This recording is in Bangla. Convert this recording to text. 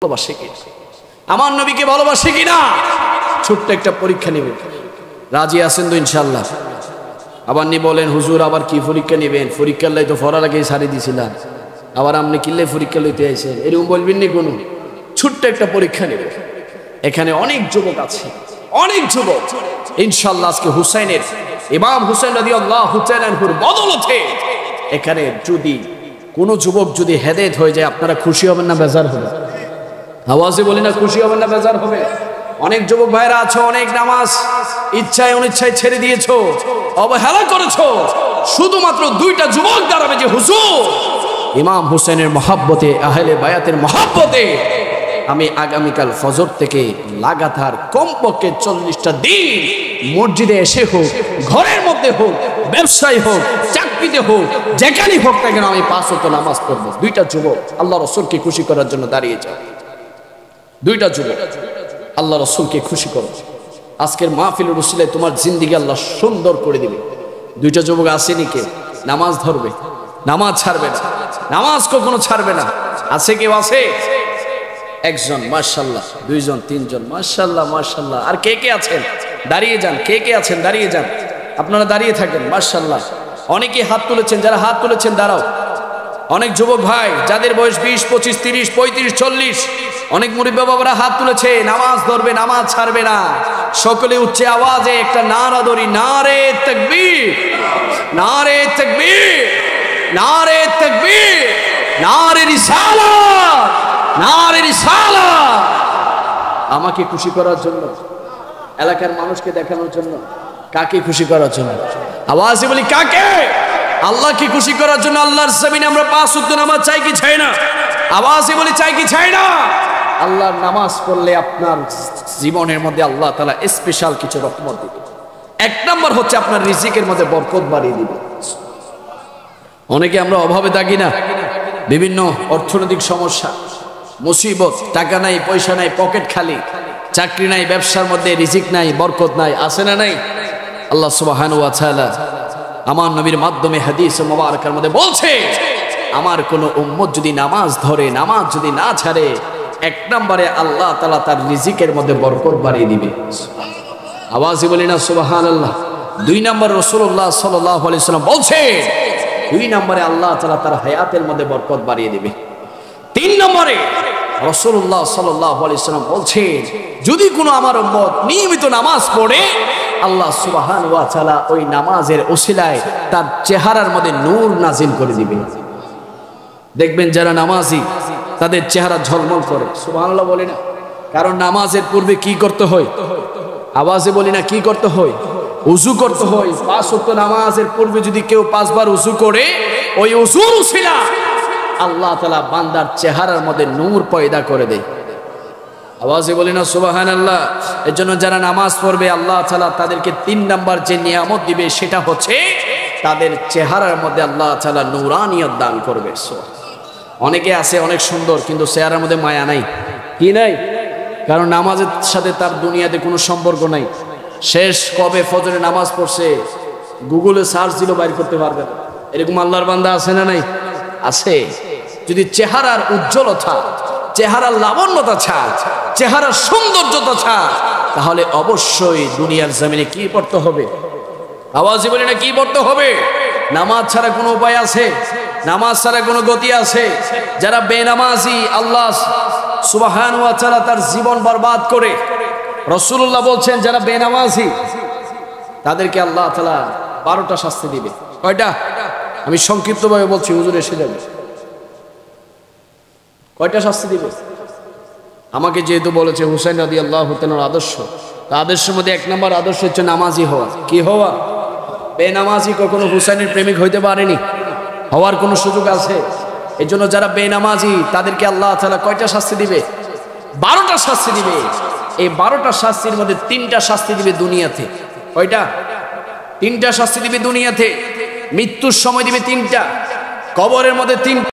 ভালোবাসে কি আমার নবীকে ভালোবাসে কিনা ছোট্ট একটা পরীক্ষা নেবেন। রাজি আছেন তো ইনশাআল্লাহ? আবার নি বলেন হুজুর আবার কি পরীক্ষা নেবেন? পরীক্ষার লাই তো ফরার আগেই সারি দিছিলাম, আবার আপনি কিল্লে পরীক্ষা লইতে আইছেন, এরকম বলবেন নি কোনো? ছোট্ট একটা পরীক্ষা নেবেন। এখানে অনেক যুবক আছে, অনেক যুবক ইনশাআল্লাহ আজকে হুসাইনের ইমাম হুসাইন রাদিয়াল্লাহু তাআলা আনহুর বদৌলতে এখানে যদি কোনো যুবক যদি হেদায়েত হয়ে যায় আপনারা খুশি হবেন না বেজার হবেন? আওয়াজে বলি না, খুশি হবেন না বেজার হবে? অনেক যুবক ভাইরা আছো, অনেক নামাজ ইচ্ছায় অনিচ্ছায় ছেড়ে দিয়েছো, অবহেলা করেছো। শুধুমাত্র দুইটা যুবক দাঁড়াবে যে হুজুর ইমাম হুসেনের মহাব্বতে, আহলে বায়াতের মহাব্বতে আমি আগামীকাল ফজর থেকে লাগাতার কমপক্ষে 40টা দিন মসজিদে এসে হোক, ঘরের মধ্যে হোক, ব্যবসায় হোক, চাকরিতে হোক, যেখানেই হোক না কেন আমি 5 ওয়াক্ত নামাজ পড়বো। দুইটা যুবক আল্লাহ রাসূলকে খুশি করার জন্য দাঁড়িয়ে যায়। দুইটা যুবক আল্লাহ রাসূলকে খুশি করো। আজকের মাহফিলের উসিলায় তোমার জিন্দেগি আল্লাহ সুন্দর করে দিবে। দুইটা যুবক আসেনি কে নামাজ ধরবে, নামাজ ছাড়বে না, নামাজ কখনো ছাড়বে না। আছে কেউ? আছে একজন মাশাআল্লাহ, দুইজন, তিনজন মাশাআল্লাহ মাশাআল্লাহ। আর কে কে আছেন দাঁড়িয়ে যান, কে কে আছেন দাঁড়িয়ে যান, আপনারা দাঁড়িয়ে থাকেন মাশাআল্লাহ। অনেকেই হাত তুলেছেন, যারা হাত তুলেছেন দাঁড়াও। অনেক যুবক ভাই যাদের বয়স 20, 25, 30, 35, 40, অনেক মুরিব্বা বাবারা হাত তুলেছে, নামাজ ধরবে, নামাজ ছাড়বে না। সকলে উচ্চ আওয়াজে একটা নারা ধরি, নারে তাকবীর, নারে তাকবীর, নারে তাকবীর, নারে রিসালাত, নারে রিসালাত। আমাকে খুশি করার জন্য, এলাকার মানুষকে দেখানোর জন্য, কাকে খুশি করার জন্য? আওয়াজে বলি কাকে? আল্লাহকে খুশি করার জন্য। আল্লাহর জমিনে আমরা 5 ওয়াক্ত নামাজ চাই কি চাই না? আওয়াজে বলি চাই কি চাই না? আল্লাহর নামাজ পড়লে আপনার জীবনের মধ্যে আল্লাহ তাআলা স্পেশাল কিছু রহমত দিবে। 1 নম্বর হচ্ছে আপনার রিজিকের মধ্যে বরকত বাড়িয়ে দিবে। অনেকে আমরা অভাবে থাকি না, বিভিন্ন অর্থনৈতিক সমস্যা, মুসিবত, টাকা নাই, পয়সা নাই, পকেট খালি, চাকরি নাই, ব্যবসার মধ্যে রিজিক নাই, বরকত নাই, আছে না নাই? আল্লাহ সুবহানাহু ওয়া তাআলা আমার নবীর মাধ্যমে হাদিস মুবারকের মধ্যে বলছে আমার কোন উম্মত যদি নামাজ ধরে, নামাজ যদি না ছাড়ে, 1 নম্বরে আল্লাহ তাআলা তার রিজিকের মধ্যে বরকত বাড়িয়ে দিবে। আওয়াজে বলি না সুবহানাল্লাহ। 2 নম্বর রাসূলুল্লাহ সাল্লাল্লাহু আলাইহি ওয়াসাল্লাম বলছে 2 নম্বরে আল্লাহ তাআলা তার হায়াতের মধ্যে বরকত বাড়িয়ে দিবে। 3 নম্বরে রাসূলুল্লাহ সাল্লাল্লাহু আলাইহি ওয়াসাল্লাম বলছে যদি কোনো আমার উম্মত নিয়মিত নামাজ পড়ে, আল্লাহ সুবহানাহু ওয়া তাআলা ওই নামাজের ওসিলায় তার চেহারার মধ্যে নূর নাজিল করে দিবে। দেখবেন যারা নামাজি তাদের চেহারা ঝলমল করে। সুবহানাল্লাহ বলি না? কারণ নামাজের পূর্বে কি করতে হয়? আওয়াজে বলি না, কি করতে হয়? উযু করতে হয়। 5 ওয়াক্ত নামাজের পূর্বে যদি কেউ 5 বার উযু করে, ওই উযুর উসিলা আল্লাহ তাআলা বান্দার চেহারার মধ্যে নূর পয়দা করে দেয়। আওয়াজে বলি না সুবহানাল্লাহ। এর জন্য যারা নামাজ পড়বে আল্লাহ তাআলা তাদেরকে 3 নাম্বার যে নিয়ামত দিবে সেটা হচ্ছে তাদের চেহারার মধ্যে আল্লাহ তাআলা নূরানিয়ত দান করবে। অনেকে আছে অনেক সুন্দর কিন্তু চেহারার মধ্যে মায়া নাই। কি নাই? কারণ নামাজের সাথে তার দুনিয়াতে কোনো সম্পর্ক নাই। শেষ কবে ফজরে নামাজ পড়ছে গুগলে সার্চ দিলে বাইর করতে পারবে না। এরকম আল্লাহর বান্দা আছে না নাই? আছে। যদি চেহারার উজ্জ্বলতা, চেহারার লাবণ্যতা ছাড়, চেহারার সৌন্দর্যতা ছাড়, তাহলে অবশ্যই দুনিয়ার জমিনে কি পড়তে হবে? আওয়াজে বলি না, কি পড়তে হবে? নামাজ ছাড়া কোনো উপায় আছে? নামাজ ছাড়া কোনো গতি আছে? যারা বেনামাজি আল্লাহ সুবহানাহু ওয়া তাআলা তার জীবন বরবাদ করে, রাসূলুল্লাহ বলছেন যারা বেনামাজি তাদেরকে আল্লাহ তাআলা 12টা শাস্তি দিবে। কয়টা? আমি সংক্ষিপ্তভাবে বলছি, হুজুর এসে যাবে। কয়টা শাস্তি দিবে? আমাকে যেহেতু বলেছে হুসাইন রাদিয়াল্লাহু তাআলার আদর্শ, তা আদর্শের মধ্যে 1 নম্বর আদর্শ হচ্ছে নামাজি হওয়া। কি হওয়া? বেনামাজি কখনো হুসাইনের প্রেমিক হইতে পারেনি, হওয়ার কোনো সুযোগ আছে? এই জন্য যারা বেনামাজি তাদেরকে আল্লাহ তাআলা কয়টা শাস্তি দিবে? 12টা শাস্তি দিবে। এই 12টা শাস্তির মধ্যে 3টা শাস্তি দিবে দুনিয়াতে। কয়টা? 3টা শাস্তি দিবে দুনিয়াতে। মৃত্যুর সময় দিবে 3টা, কবরের মধ্যে 3টা।